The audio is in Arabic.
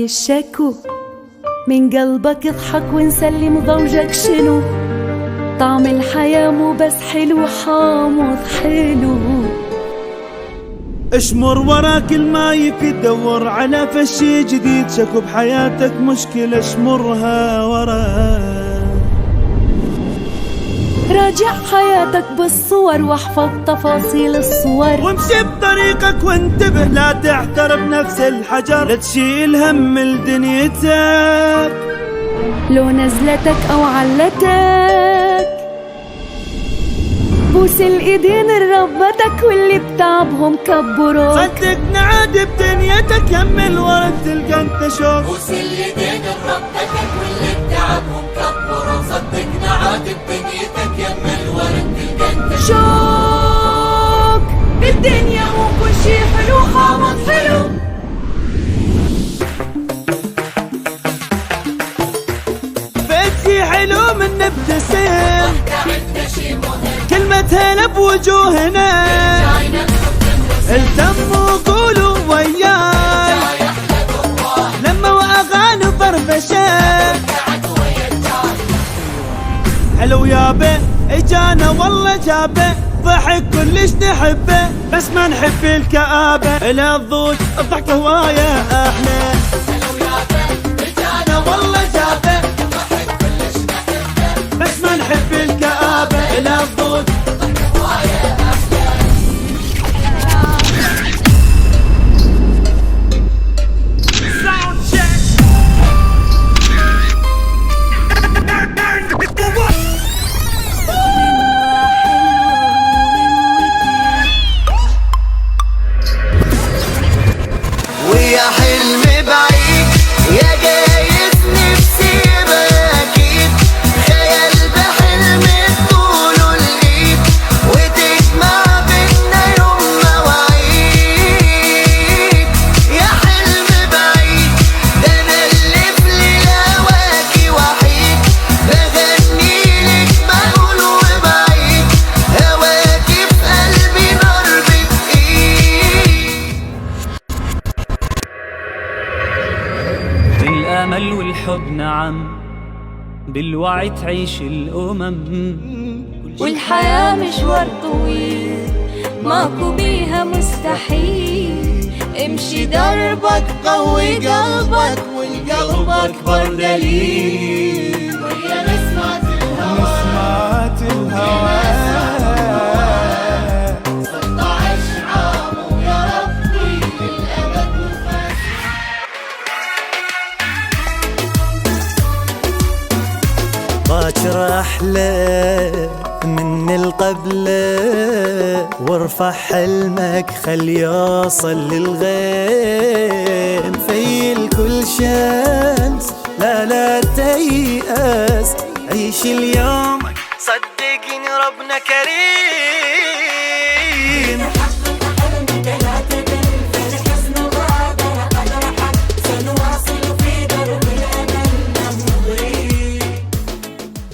في الشكو، من قلبك اضحك ونسلم ضوجك شنو، طعم الحياة مو بس حلو حامض حلو. اشمر ورا كل ما يفيد، دور على فشي جديد، شكو بحياتك مشكلة اشمرها ورا. راجع حياتك بالصور واحفظ تفاصيل الصور، وامشي بطريقك وانتبه لا تحتر بنفس الحجر، لا تشيل هم لدنيتك لو نزلتك او علتك، بوس الايدين لربتك واللي بتعبهم كبروك. صدقني عاد بدنيتك يم الورد تلقى انت شوق، بوس الايدين لربتك واللي بتعبهم كبروك. صدقني عاد بدنيتك يم الورد تلقى انت شوق بالدنيا وكل شي حلو حامض حلو. بيتي حلو من نبتسم، كلمة هلا بوجوهنا، التم وقولوا وياي لما واغاني فرفشه. حلو يابا اجانا والله جابه، ضحك كلش نحبه بس ما نحب الكآبة، الى الضوج الضحكة هواية احلى. حلو يابا اجانا والله جابه، ضحك كلش نحبه بس ما نحب الكآبة، الى الضوج هواية احلى. ويا حلم بعيد يا جايز نفسي اكيد، خيال بحلم طوله الايد، وتجمع بينا يوم مواعيد. يا حلم بعيد ده انا اللي في ليلواكي وحيد، بغني لك بقول وبعيد، هواكي في قلبي نار بتقيد. بالامل والحب نعم، بالوعي تعيش الامم، والحياة مشوار طويل ماكو بيها مستحيل، امشي دربك قوي قلبك والقلب اكبر دليل. ويا نسمة الهوى 16 عام ويا ربي للأبد وفات. باكر احلى من القبلة، وارفع حلمك خل يوصل للغيم، فيل كل شمس لا تيأس، عيش اليوم صدقني ربنا كريم.